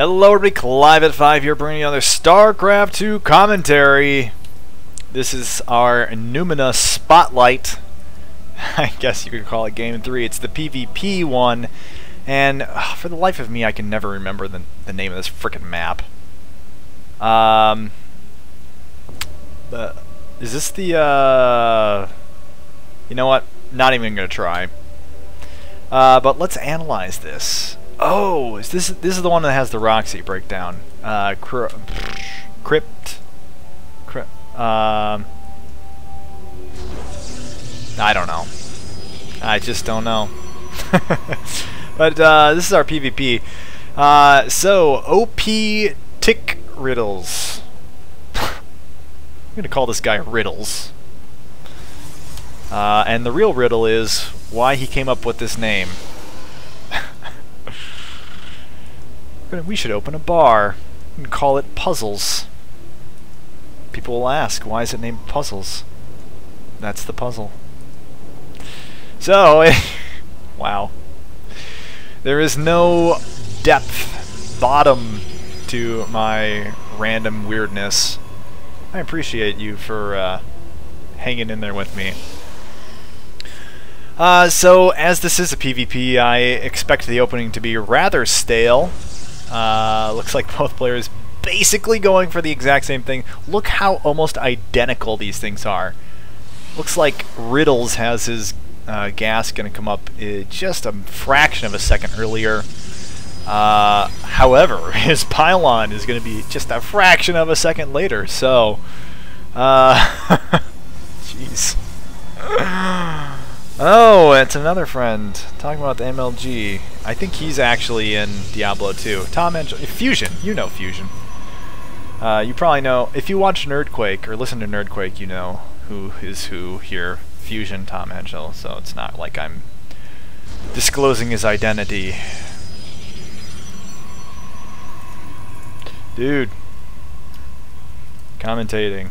Hello everybody, Clive at 5 here bringing you another StarCraft 2 commentary. This is our Noumena Spotlight. I guess you could call it Game 3. It's the PvP one. And for the life of me, I can never remember the name of this frickin' map. Is this the, you know what? Not even gonna try. But let's analyze this. Oh, this is the one that has the Roxy breakdown. Crypt. I don't know. I just don't know. But this is our PvP. So OpTiKRiddles. I'm gonna call this guy Riddles. And the real riddle is why he came up with this name. We should open a bar and call it Puzzles. People will ask, why is it named Puzzles? That's the puzzle. So, wow. There is no depth, bottom to my random weirdness. I appreciate you for hanging in there with me. So, as this is a PvP, I expect the opening to be rather stale. Looks like both players basically going for the exact same thing. Look how almost identical these things are. Looks like Riddles has his gas going to come up just a fraction of a second earlier. However, his pylon is going to be just a fraction of a second later. So, jeez. Oh, it's another friend talking about the MLG. I think he's actually in Diablo 2. Tom Angel, Fusion. You know Fusion. You probably know, if you watch Nerdquake or listen to Nerdquake, you know who is who here. Fusion, Tom Angel. So it's not like I'm disclosing his identity. Dude. Commentating.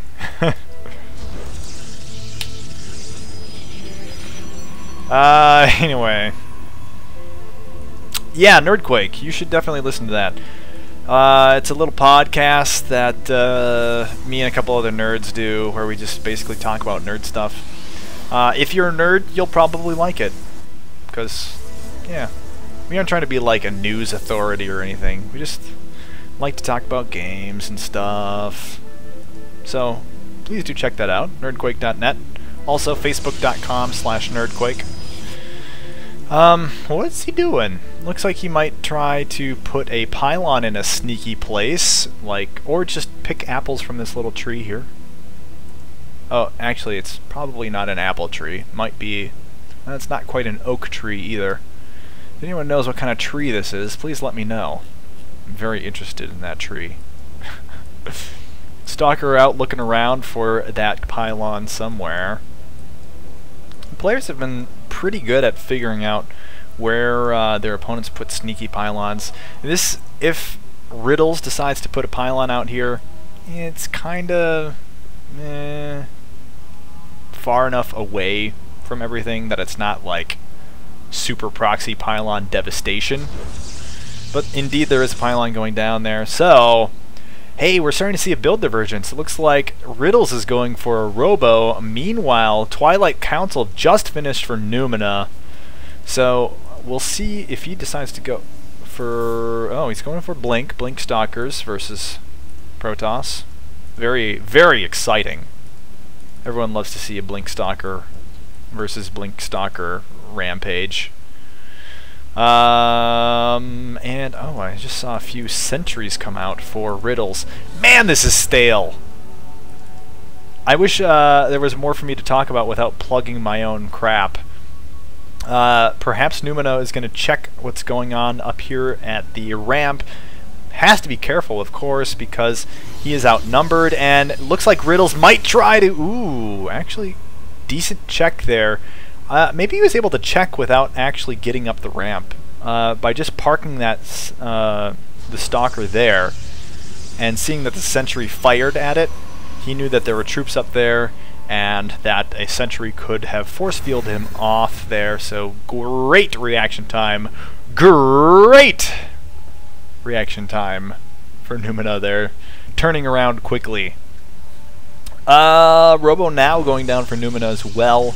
Anyway. Yeah, Nerdquake. You should definitely listen to that. It's a little podcast that me and a couple other nerds do where we just basically talk about nerd stuff. If you're a nerd, you'll probably like it. Because, yeah, we aren't trying to be like a news authority or anything. We just like to talk about games and stuff. So, please do check that out. Nerdquake.net. Also, Facebook.com/Nerdquake. What's he doing? Looks like he might try to put a pylon in a sneaky place, like, or just pick apples from this little tree here. Oh, actually, it's probably not an apple tree. Might be, it's not quite an oak tree either. If anyone knows what kind of tree this is, please let me know. I'm very interested in that tree. Stalker out looking around for that pylon somewhere. Players have been pretty good at figuring out where their opponents put sneaky pylons. If Riddles decides to put a pylon out here, it's kinda far enough away from everything that it's not like super proxy pylon devastation. But indeed there is a pylon going down there, so hey, we're starting to see a build divergence. It looks like Riddles is going for a Robo. Meanwhile, Twilight Council just finished for Noumena. So we'll see if he decides to go for... Oh, he's going for Blink Stalkers versus Protoss. Very, very exciting. Everyone loves to see a Blink Stalker versus Blink Stalker rampage. And oh, I just saw a few sentries come out for Riddles. Man, this is stale. I wish there was more for me to talk about without plugging my own crap. Perhaps Noumena is going to check what's going on up here at the ramp. Has to be careful, of course, because he is outnumbered, and it looks like Riddles might try to... Ooh, actually, decent check there. Maybe he was able to check without actually getting up the ramp. By just parking that the Stalker there and seeing that the sentry fired at it, he knew that there were troops up there and that a sentry could have force fielded him off there. So great reaction time. Great! reaction time for Noumena there. Turning around quickly. Robo now going down for Noumena as well.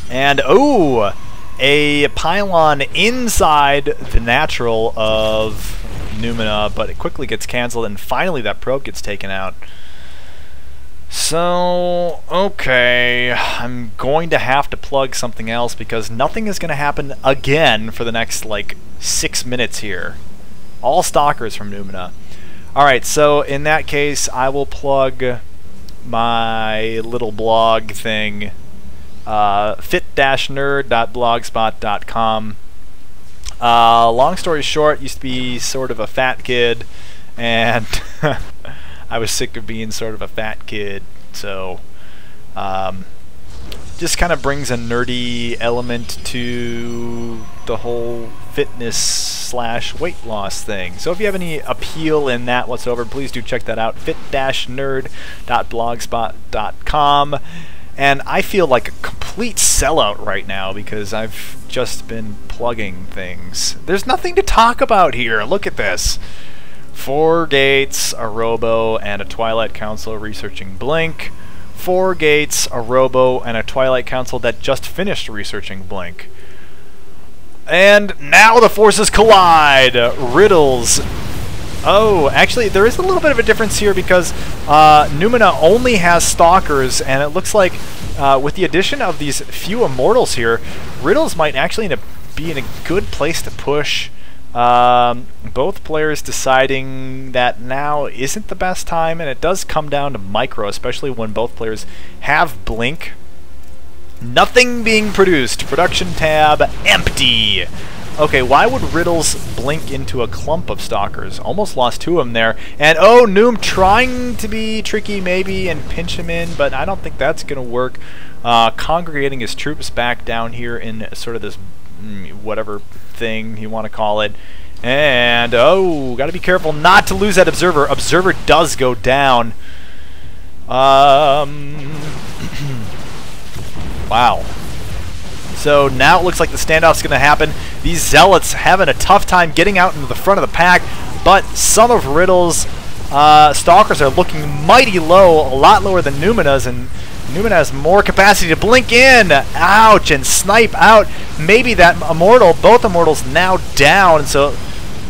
And, oh! A pylon inside the natural of Noumena, but it quickly gets cancelled, and finally that probe gets taken out. So, okay, I'm going to have to plug something else because nothing is going to happen again for the next, like, 6 minutes here. All stalkers from Noumena. Alright, so in that case, I will plug my little blog thing, fit-nerd.blogspot.com. Long story short, used to be sort of a fat kid, and I was sick of being sort of a fat kid, so just kind of brings a nerdy element to the whole fitness slash weight loss thing. So if you have any appeal in that whatsoever, please do check that out, fit-nerd.blogspot.com. And I feel like a complete sellout right now because I've just been plugging things. There's nothing to talk about here. Look at this. 4 gates, a Robo, and a Twilight Council researching Blink. 4 gates, a Robo, and a Twilight Council that just finished researching Blink. And now the forces collide! Riddles. Oh, actually, there is a little bit of a difference here because Noumena only has Stalkers, and it looks like with the addition of these few Immortals here, Riddles might actually be in a good place to push. Both players deciding that now isn't the best time, and it does come down to micro, especially when both players have Blink. Nothing being produced. Production tab empty. Okay, why would Riddles blink into a clump of Stalkers? Almost lost 2 of them there. And oh, Noom trying to be tricky maybe and pinch him in, but I don't think that's going to work. Congregating his troops back down here in sort of this whatever thing you want to call it. And oh, got to be careful not to lose that Observer. Observer does go down. Wow. So now it looks like the standoff's going to happen. These Zealots having a tough time getting out into the front of the pack, but some of Riddle's Stalkers are looking mighty low, a lot lower than Noumena's, and Noumena has more capacity to blink in. Ouch, and snipe out. Maybe that Immortal, both Immortals now down, so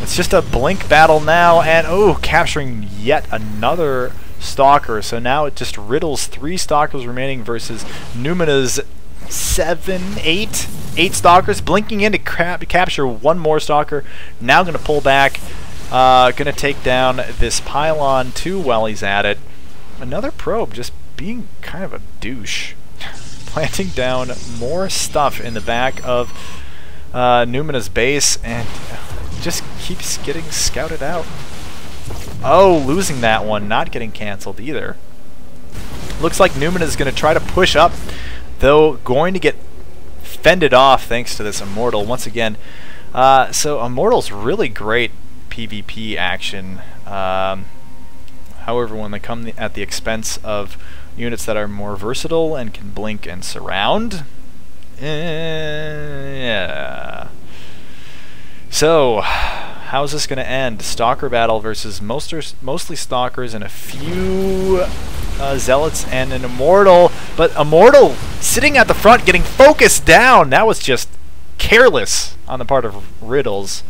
it's just a blink battle now, and oh, capturing yet another Stalker. So now it just Riddle's 3 Stalkers remaining versus Noumena's 8 Stalkers, blinking in to capture 1 more Stalker. Now going to pull back, going to take down this pylon too while he's at it. Another probe just being kind of a douche, planting down more stuff in the back of Noumena's base, and just keeps getting scouted out. Oh, losing that one, not getting cancelled either. Looks like Noumena's going to try to push up, though going to get fended off thanks to this Immortal once again. So Immortal's really great PvP action. However, when they come at the expense of units that are more versatile and can blink and surround, yeah. So, how's this going to end? Stalker battle versus mostly Stalkers and a few Zealots and an Immortal, but Immortal sitting at the front getting focused down. That was just careless on the part of Riddles.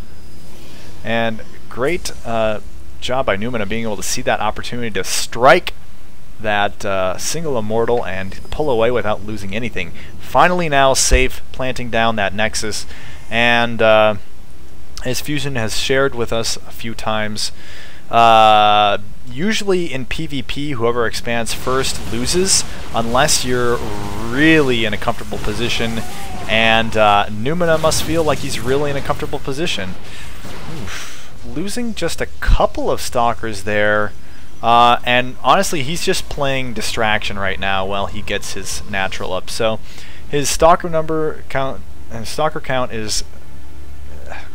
And great job by Noumena being able to see that opportunity to strike that single Immortal and pull away without losing anything. Finally now safe, planting down that Nexus, and as Fusion has shared with us a few times, usually in PvP, whoever expands first loses, unless you're really in a comfortable position, and Noumena must feel like he's really in a comfortable position. Oof. Losing just a couple of Stalkers there, and honestly, he's just playing distraction right now while he gets his natural up. So his Stalker count is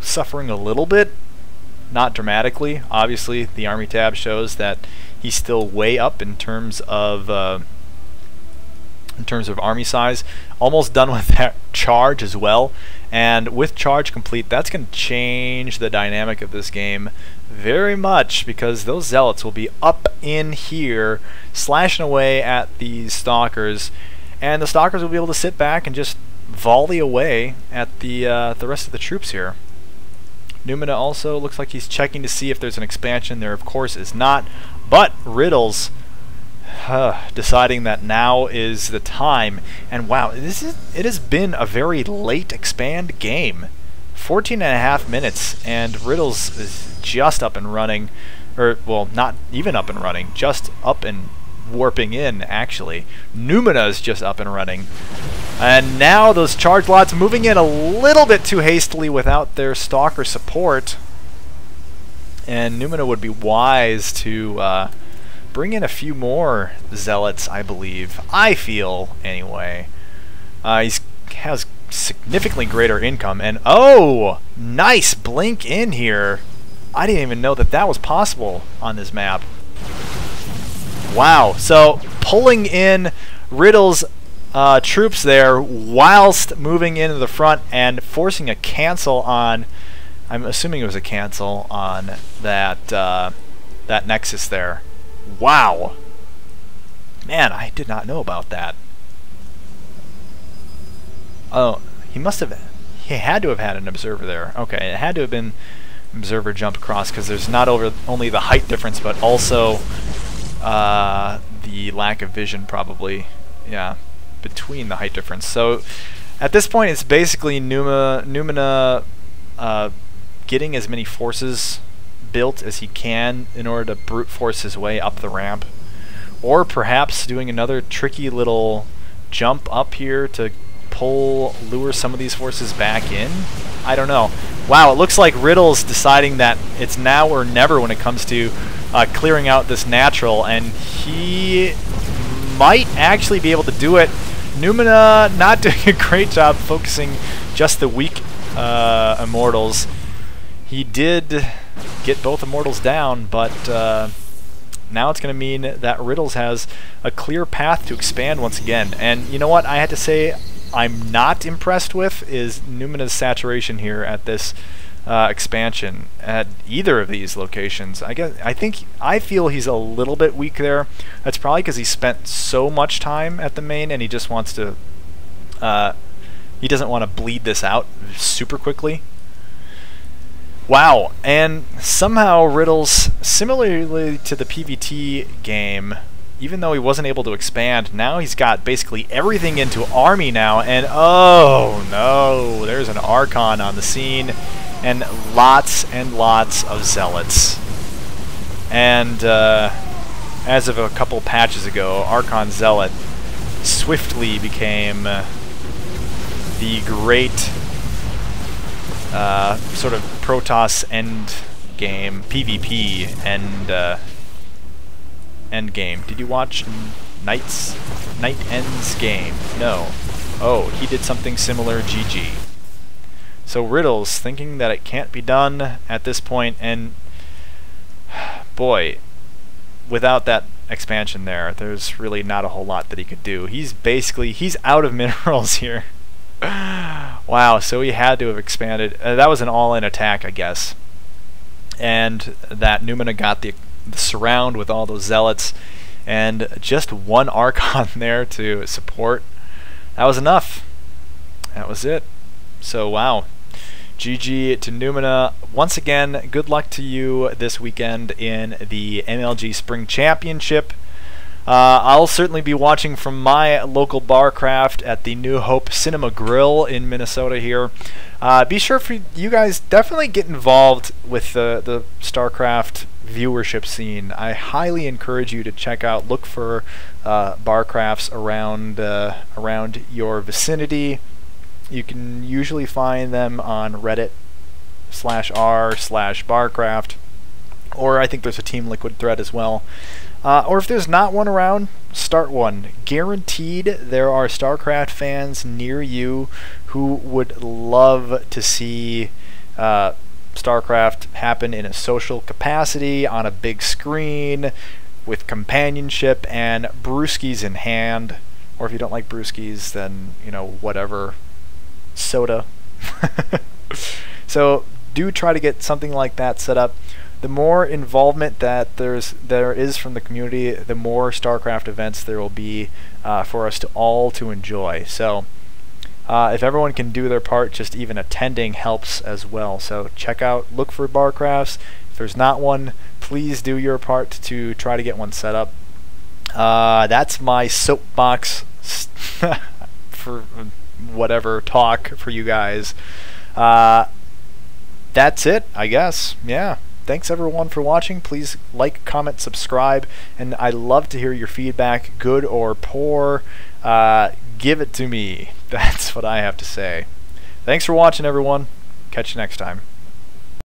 suffering a little bit, not dramatically. Obviously, the army tab shows that he's still way up in terms of army size. Almost done with that charge as well, And with charge complete, that's going to change the dynamic of this game very much, because those zealots will be up in here slashing away at these stalkers, and the stalkers will be able to sit back and just volley away at the rest of the troops here. Noumena also looks like he's checking to see if there's an expansion. There of course is not, but Riddles deciding that now is the time. And wow, it has been a very late expand game. 14.5 minutes, and Riddles is just up and running, or well, not even up and running, just up and warping in actually. Noumena is just up and running. And now those charge lots moving in a little bit too hastily without their stalker support. And Noumena would be wise to bring in a few more zealots, I believe. I feel, anyway. He has significantly greater income. And oh, nice blink in here. I didn't even know that that was possible on this map. Wow. So pulling in Riddles' troops there whilst moving into the front and forcing a cancel on, I'm assuming it was a cancel on that that Nexus there. Wow. Man, I did not know about that. Oh, he had to have had an observer there. Okay, it had to have been observer jump across, because there's not only the height difference, but also the lack of vision probably, yeah, between the height difference. So at this point it's basically Noumena getting as many forces built as he can in order to brute force his way up the ramp, or perhaps doing another tricky little jump up here to lure some of these forces back in. I don't know. Wow, it looks like Riddles deciding that it's now or never when it comes to clearing out this natural, and he might actually be able to do it. Noumena not doing a great job focusing just the weak immortals. He did get both immortals down, but now it's going to mean that Riddles has a clear path to expand once again. And you know what I had to say I'm not impressed with is Noumena's saturation here at this expansion at either of these locations. I feel he's a little bit weak there. That's probably because he spent so much time at the main, and he just wants to he doesn't want to bleed this out super quickly. Wow, and somehow Riddles, similarly to the PvT game, even though he wasn't able to expand, now he's got basically everything into army now, and oh no, there's an Archon on the scene, and lots of zealots. And as of a couple patches ago, Archon Zealot swiftly became the great sort of Protoss end game, PvP end game. Did you watch Night End's game? No. Oh, he did something similar. GG. So Riddles thinking that it can't be done at this point, and boy, without that expansion there's really not a whole lot that he could do. He's out of minerals here. Wow, so he had to have expanded. That was an all-in attack, I guess. And that Noumena got the surround with all those zealots, and just one Archon there to support. That was enough. That was it. So wow. GG to Noumena. Once again, good luck to you this weekend in the MLG Spring Championship. I'll certainly be watching from my local barcraft at the New Hope Cinema Grill in Minnesota here. Be sure for you guys definitely get involved with the StarCraft viewership scene. I highly encourage you to look for barcrafts around your vicinity. You can usually find them on Reddit/r/barcraft, or I think there's a Team Liquid thread as well. Or if there's not one around, start one. Guaranteed there are StarCraft fans near you who would love to see StarCraft happen in a social capacity, on a big screen, with companionship and brewskis in hand. Or if you don't like brewskis, then, you know, whatever. Soda So do try to get something like that set up. The more involvement that there is from the community, the more StarCraft events there will be for us to all to enjoy. So if everyone can do their part, just even attending helps as well. So look for bar crafts. If there's not one, please do your part to try to get one set up. That's my soapbox for whatever talk for you guys. That's it, I guess. Yeah. Thanks everyone for watching. Please like, comment, subscribe, and I love to hear your feedback, good or poor. Give it to me. That's what I have to say. Thanks for watching, everyone. Catch you next time.